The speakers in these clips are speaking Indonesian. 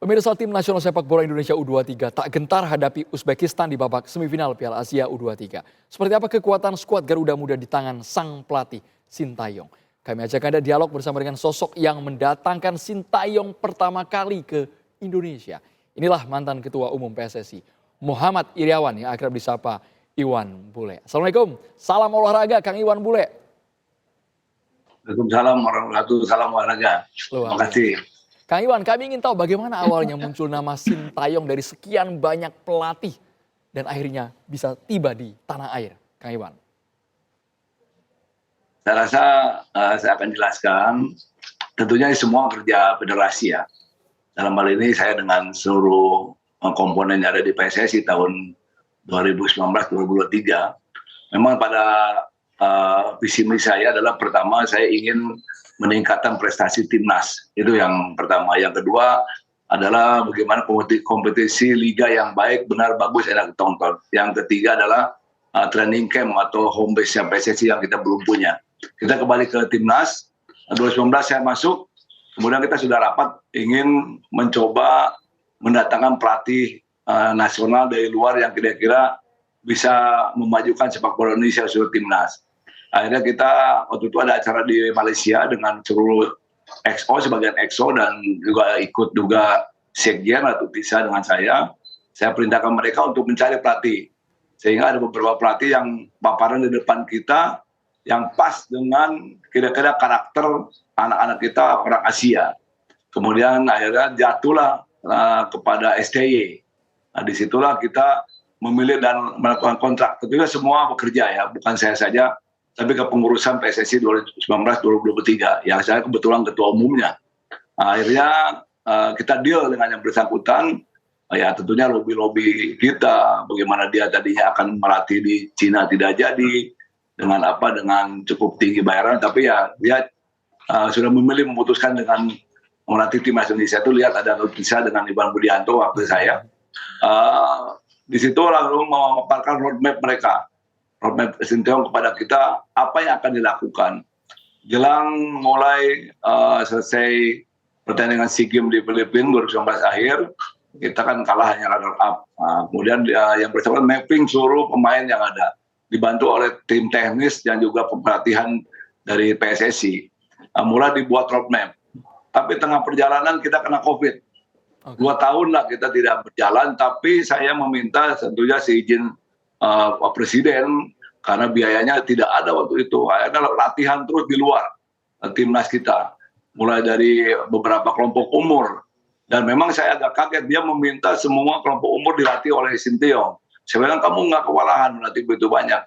Pemirsa, tim nasional sepak bola Indonesia U23 tak gentar hadapi Uzbekistan di babak semifinal Piala Asia U23. Seperti apa kekuatan skuad Garuda Muda di tangan sang pelatih Sintayong? Kami ajak Anda dialog bersama dengan sosok yang mendatangkan Sintayong pertama kali ke Indonesia. Inilah mantan Ketua Umum PSSI, Muhammad Iriawan yang akrab disapa Iwan Bule. Assalamualaikum, salam olahraga Kang Iwan Bule. Waalaikumsalam warahmatullahi wabarakatuh. Terima kasih. Kang Iwan, kami ingin tahu bagaimana awalnya muncul nama Sintayong dari sekian banyak pelatih dan akhirnya bisa tiba di tanah air, Kang Iwan. Saya rasa saya akan jelaskan, tentunya semua kerja federasi ya. Dalam hal ini saya dengan seluruh komponen yang ada di PSSI tahun 2019-2023, memang pada visi misi saya adalah pertama saya ingin meningkatkan prestasi timnas, itu yang pertama. Yang kedua adalah bagaimana kompetisi liga yang baik, benar, bagus, enak ditonton. Yang ketiga adalah training camp atau home base yang PSSI yang kita belum punya. Kita kembali ke timnas, 2019 saya masuk, kemudian kita sudah rapat ingin mencoba mendatangkan pelatih nasional dari luar yang kira-kira bisa memajukan sepak bola Indonesia seluruh timnas. Akhirnya kita waktu itu ada acara di Malaysia dengan seluruh XO, sebagian XO, dan juga ikut juga sekjen atau bisa dengan saya. Saya perintahkan mereka untuk mencari pelatih. Sehingga ada beberapa pelatih yang paparan di depan kita yang pas dengan kira-kira karakter anak-anak kita orang Asia. Kemudian akhirnya jatuhlah kepada STY. Nah, disitulah kita memilih dan melakukan kontrak. Tentunya semua bekerja ya, bukan saya saja, tapi kepengurusan PSSI 2019-2023 yang saya kebetulan ketua umumnya. Akhirnya kita deal dengan yang bersangkutan, ya tentunya lobby-lobby kita, bagaimana dia tadinya akan melatih di Cina tidak jadi, dengan cukup tinggi bayaran, tapi ya dia sudah memilih memutuskan dengan melatih timnas Indonesia. Itu lihat ada bisa dengan Iwan Budianto waktu saya. Di situ lalu memaparkan roadmap mereka. Roadmap Sintayong kepada kita, apa yang akan dilakukan. Jelang mulai selesai pertandingan SEA Games di Filipina 2019 akhir, kita kan kalah hanya runner up. Kemudian yang bersangkutan mapping seluruh pemain yang ada, dibantu oleh tim teknis dan juga pelatihan dari PSSI. Mulai dibuat roadmap. Tapi tengah perjalanan kita kena COVID. 2 tahun lah kita tidak berjalan, tapi saya meminta tentunya seizin Pak Presiden, karena biayanya tidak ada waktu itu. Ada latihan terus di luar timnas kita, mulai dari beberapa kelompok umur. Dan memang saya agak kaget, dia meminta semua kelompok umur dilatih oleh Sintayong. Saya bilang, kamu nggak kewalahan melatih begitu banyak.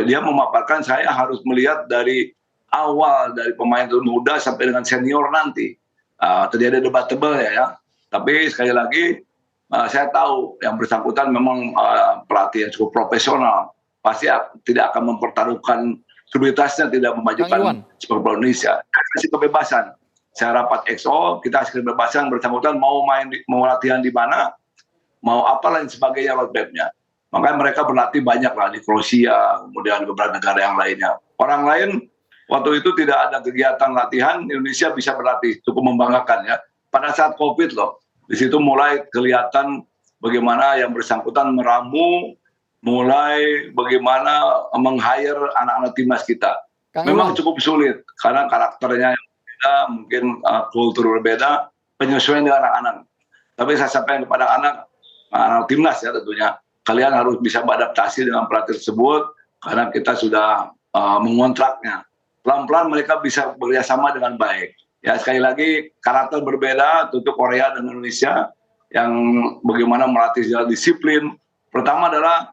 Dia memaparkan saya harus melihat dari awal, dari pemain muda sampai dengan senior nanti. Terjadi debatable ya. Tapi sekali lagi, saya tahu yang bersangkutan memang pelatih yang cukup profesional, pasti tidak akan mempertaruhkan soliditasnya, tidak memajukan sepak bola Indonesia. Kasih kebebasan. Saya rapat XO, kita kasih kebebasan bersangkutan mau latihan di mana, mau apa lain sebagainya roadmapnya. Makanya mereka berlatih banyak lah di Kroasia, kemudian beberapa negara yang lainnya. Orang lain waktu itu tidak ada kegiatan latihan, Indonesia bisa berlatih, cukup membanggakan ya. Pada saat COVID loh. Di situ mulai kelihatan bagaimana yang bersangkutan meramu, mulai bagaimana meng-hire anak-anak timnas kita. Memang cukup sulit, karena karakternya yang berbeda, mungkin kultur berbeda, penyesuaian dengan anak-anak. Tapi saya sampaikan kepada anak timnas ya tentunya, kalian harus bisa beradaptasi dengan pelatih tersebut, karena kita sudah mengontraknya. Pelan-pelan mereka bisa bekerjasama dengan baik. Ya sekali lagi karakter berbeda untuk Korea dan Indonesia yang bagaimana melatih secara disiplin. Pertama adalah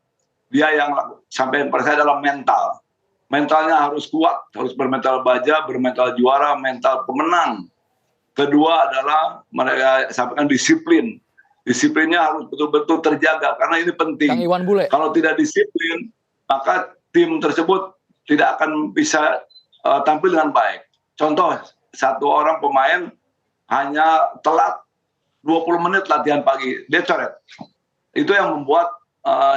dia yang sampai pada saya adalah mental. Mentalnya harus kuat, harus bermental baja, bermental juara, mental pemenang. Kedua adalah mereka sampaikan disiplin. Disiplinnya harus betul-betul terjaga karena ini penting. Kang Iwan Bule. Kalau tidak disiplin, maka tim tersebut tidak akan bisa tampil dengan baik. Contoh, satu orang pemain hanya telat 20 menit latihan pagi, dia coret. Itu yang membuat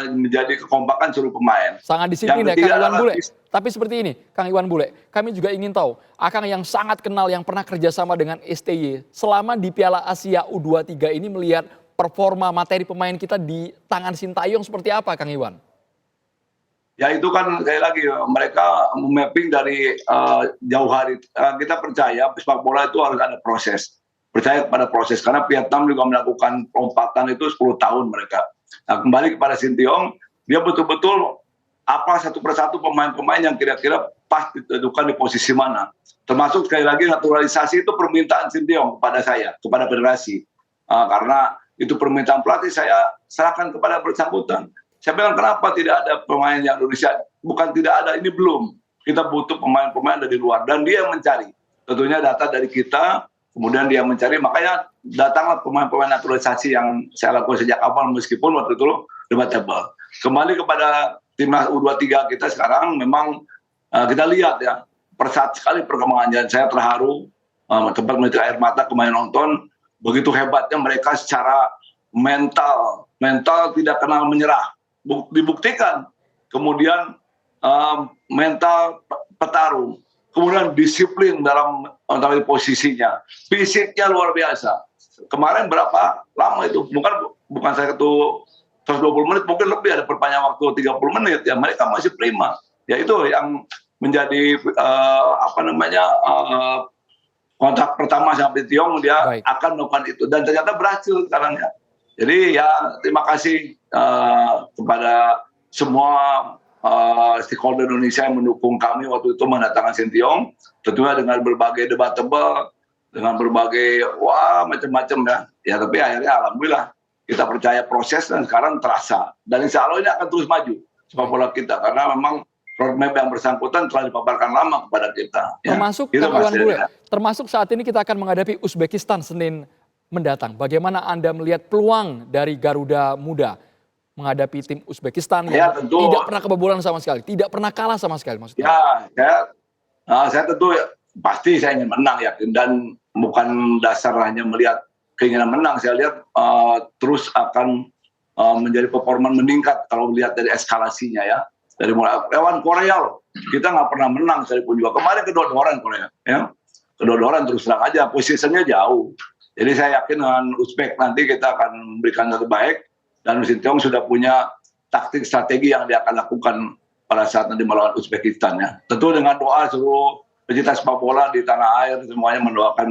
menjadi kekompakan seluruh pemain. Sangat disiplin Yang ya ketiga Kang Iwan adalah Bule. Tapi seperti ini, Kang Iwan Bule, kami juga ingin tahu, Akang yang sangat kenal yang pernah kerjasama dengan STY, selama di Piala Asia U23 ini melihat performa materi pemain kita di tangan Sintayong seperti apa Kang Iwan? ya itu kan sekali lagi mereka mapping dari jauh hari. Kita percaya sepak bola itu harus ada proses. Percaya kepada proses karena Vietnam juga melakukan lompatan itu 10 tahun mereka. Nah, kembali kepada Sintayong, dia betul-betul apa satu persatu pemain-pemain yang kira-kira pas ditentukan di posisi mana. Termasuk sekali lagi naturalisasi itu permintaan Sintayong kepada saya, kepada federasi. Karena itu permintaan pelatih, saya serahkan kepada bersangkutan. Saya bilang kenapa tidak ada pemain yang Indonesia? Bukan tidak ada, ini belum. Kita butuh pemain-pemain dari luar dan dia yang mencari. Tentunya data dari kita, kemudian dia mencari. Makanya datanglah pemain-pemain naturalisasi yang saya lakukan sejak awal meskipun waktu itu debatable. Kembali kepada timnas U23 kita sekarang memang kita lihat ya pesat sekali perkembangannya. Saya terharu, tempat meniti air mata kemarin nonton. Begitu hebatnya mereka secara mental tidak kenal menyerah. Dibuktikan. Kemudian mental petarung, kemudian disiplin dalam posisinya, fisiknya luar biasa. Kemarin berapa lama itu? Bukan saya itu 120 menit, mungkin lebih, ada perpanjang waktu 30 menit ya. Mereka masih prima. Ya itu yang menjadi kontrak pertama sama Tiong, dia akan melakukan itu dan ternyata berhasil sekarang ya. Jadi ya terima kasih kepada semua stakeholder Indonesia yang mendukung kami waktu itu mendatangkan Sintayong, tentunya dengan berbagai debatable, dengan berbagai macam-macam ya. Ya tapi akhirnya alhamdulillah kita percaya proses dan sekarang terasa. Dan insya Allah ini akan terus maju sepak bola kita karena memang roadmap yang bersangkutan telah dipaparkan lama kepada kita. Ya. Termasuk Kang Iwan Bule, termasuk saat ini kita akan menghadapi Uzbekistan Senin mendatang. Bagaimana Anda melihat peluang dari Garuda Muda menghadapi tim Uzbekistan yang tidak pernah kebobolan sama sekali, tidak pernah kalah sama sekali maksudnya? Ya, saya tentu pasti saya ingin menang yakin dan bukan dasar hanya melihat keinginan menang. Saya lihat terus akan menjadi performa meningkat kalau melihat dari eskalasinya ya. Dari mulai lawan Korea loh, kita nggak pernah menang sekalipun juga. Kemarin kedua-duaan Korea, ya kedua-duaan terus terang aja posisinya jauh. Jadi saya yakin dengan Uzbek nanti kita akan memberikan yang terbaik dan Sintayong sudah punya taktik strategi yang dia akan lakukan pada saat nanti melawan Uzbekistan ya. Tentu dengan doa seluruh pecinta sepak bola di tanah air semuanya mendoakan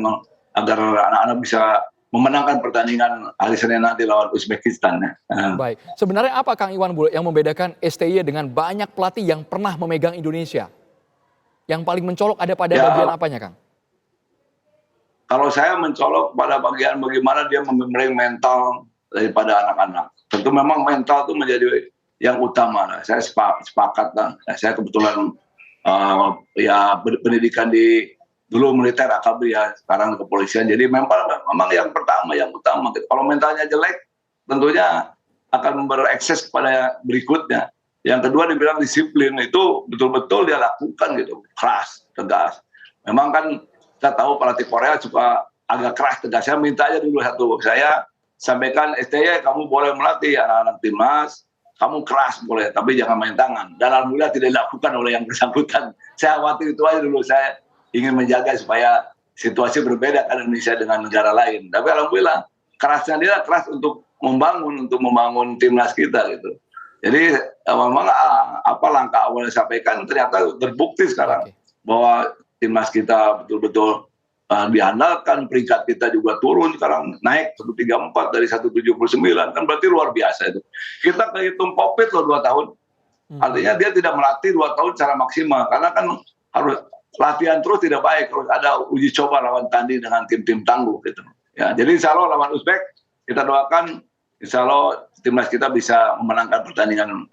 agar anak-anak bisa memenangkan pertandingan hari Senin nanti lawan Uzbekistan ya. Baik, sebenarnya apa Kang Iwan Bule yang membedakan STY dengan banyak pelatih yang pernah memegang Indonesia? Yang paling mencolok ada pada bagian apanya Kang? Kalau saya mencolok pada bagian bagaimana dia memberi mental daripada anak-anak. Tentu memang mental itu menjadi yang utama. Saya sepakat lah. Saya kebetulan pendidikan di dulu militer AKB ya, sekarang kepolisian. Jadi memang yang pertama, yang utama. Kalau mentalnya jelek, tentunya akan berekses kepada berikutnya. Yang kedua dibilang disiplin, itu betul-betul dia lakukan gitu, keras, tegas. Memang kan kita tahu pelatih Korea suka agak keras tegas. Saya minta aja dulu satu, saya sampaikan STY kamu boleh melatih anak-anak timnas, kamu keras boleh, tapi jangan main tangan. Dan alhamdulillah tidak dilakukan oleh yang bersangkutan. Saya khawatir itu aja dulu, saya ingin menjaga supaya situasi berbeda kan Indonesia dengan negara lain. Tapi alhamdulillah kerasnya dia keras untuk membangun timnas kita gitu. Jadi memang apa langkah awal yang disampaikan ternyata terbukti sekarang bahwa timnas kita betul-betul diandalkan, peringkat kita juga turun sekarang naik 134 dari 179, kan berarti luar biasa itu. Kita kehitung COVID loh 2 tahun, artinya dia tidak melatih 2 tahun secara maksimal karena kan harus latihan terus tidak baik, harus ada uji coba lawan tanding dengan tim-tim tangguh gitu. Ya, jadi insya Allah lawan Uzbek kita doakan, insya Allah timnas kita bisa memenangkan pertandingan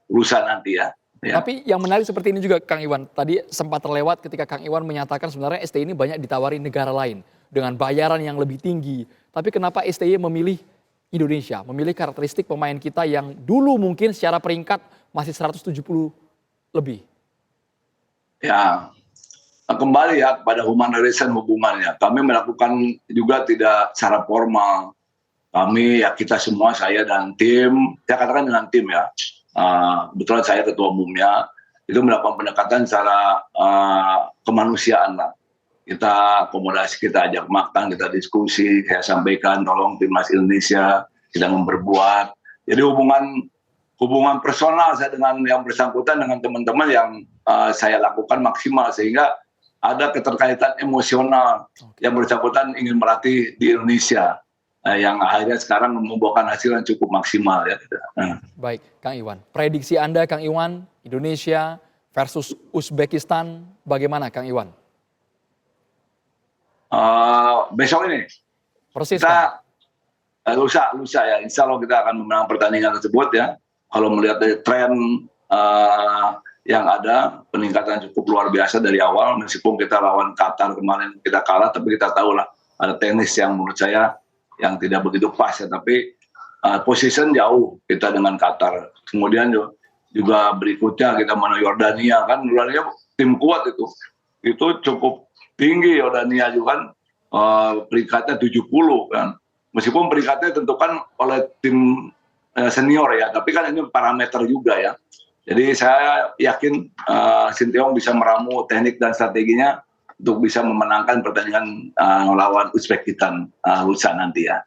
lusa nanti ya. Ya. Tapi yang menarik seperti ini juga Kang Iwan, tadi sempat terlewat ketika Kang Iwan menyatakan sebenarnya STY ini banyak ditawari negara lain dengan bayaran yang lebih tinggi. Tapi kenapa STY memilih Indonesia, memilih karakteristik pemain kita yang dulu mungkin secara peringkat masih 170 lebih? Ya, kembali ya pada humanitarian hubungannya. Kami melakukan juga tidak secara formal. kami ya kita semua, saya dan tim, saya katakan dengan tim ya, kebetulan saya ketua umumnya, itu melakukan pendekatan secara kemanusiaan lah. Kita akomodasi, kita ajak makan, kita diskusi, saya sampaikan tolong timnas Indonesia sedang berbuat. Jadi hubungan personal saya dengan yang bersangkutan, dengan teman-teman yang saya lakukan maksimal, sehingga ada keterkaitan emosional yang bersangkutan ingin melatih di Indonesia, yang akhirnya sekarang membuahkan hasil yang cukup maksimal ya. Baik, Kang Iwan. Prediksi Anda, Kang Iwan, Indonesia versus Uzbekistan, bagaimana, Kang Iwan? Besok ini Persis, kita lusa ya, insya Allah kita akan memenang pertandingan tersebut ya. Kalau melihat dari tren yang ada, peningkatan cukup luar biasa dari awal, meskipun kita lawan Qatar kemarin kita kalah, tapi kita tahu lah ada teknis yang menurut saya yang tidak begitu pas ya, tapi position jauh kita dengan Qatar. Kemudian juga berikutnya kita mana Yordania, kan Yordania tim kuat itu cukup tinggi Yordania juga kan, peringkatnya 70 kan. Meskipun peringkatnya ditentukan oleh tim senior ya, tapi kan ini parameter juga ya. Jadi saya yakin Sinteyong bisa meramu teknik dan strateginya untuk bisa memenangkan pertandingan melawan Uzbekistan lusa nanti ya.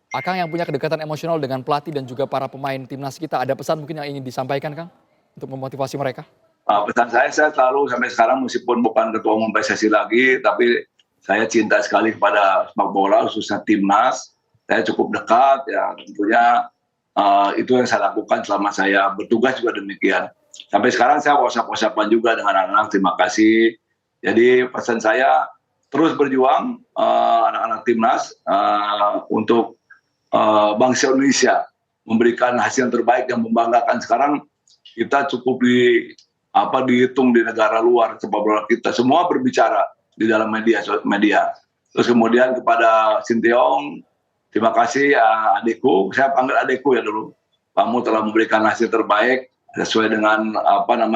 Akang yang punya kedekatan emosional dengan pelatih dan juga para pemain timnas kita, ada pesan mungkin yang ingin disampaikan, Kang, untuk memotivasi mereka? Pesan saya selalu sampai sekarang, meskipun bukan ketua umum PSSI lagi, tapi saya cinta sekali kepada sepak bola, khususnya timnas. Saya cukup dekat ya, tentunya itu yang saya lakukan selama saya bertugas juga demikian. Sampai sekarang saya WhatsApp-WhatsAppan juga dengan anak-anak, terima kasih. Jadi pesan saya terus berjuang anak-anak timnas untuk bangsa Indonesia, memberikan hasil yang terbaik yang membanggakan. Sekarang kita cukup dihitung di negara luar, sepak bola kita semua berbicara di dalam media. Terus kemudian kepada Sinteyong, terima kasih adikku, saya panggil adikku ya dulu. Kamu telah memberikan hasil terbaik sesuai dengan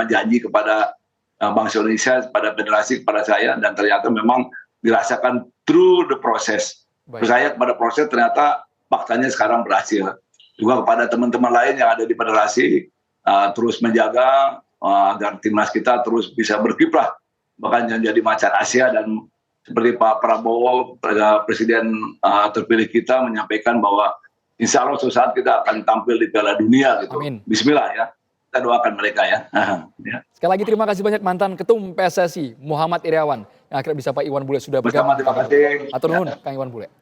janji kepada bangsa Indonesia, kepada federasi, kepada saya, dan ternyata memang dirasakan through the process. Percaya kepada proses, ternyata faktanya sekarang berhasil. Juga kepada teman-teman lain yang ada di federasi, terus menjaga agar timnas kita terus bisa berkiprah, bahkan menjadi macan Asia. Dan seperti Pak Prabowo, Presiden terpilih kita, menyampaikan bahwa insya Allah suatu saat kita akan tampil di Piala Dunia gitu. Amin. Bismillah ya, kita doakan mereka ya. Sekali lagi terima kasih banyak mantan Ketum PSSI Muhammad Iryawan yang akhirnya bisa Pak Iwan Bule sudah bergabung. Terima kasih. Atur nuhun, Kang Iwan Bule.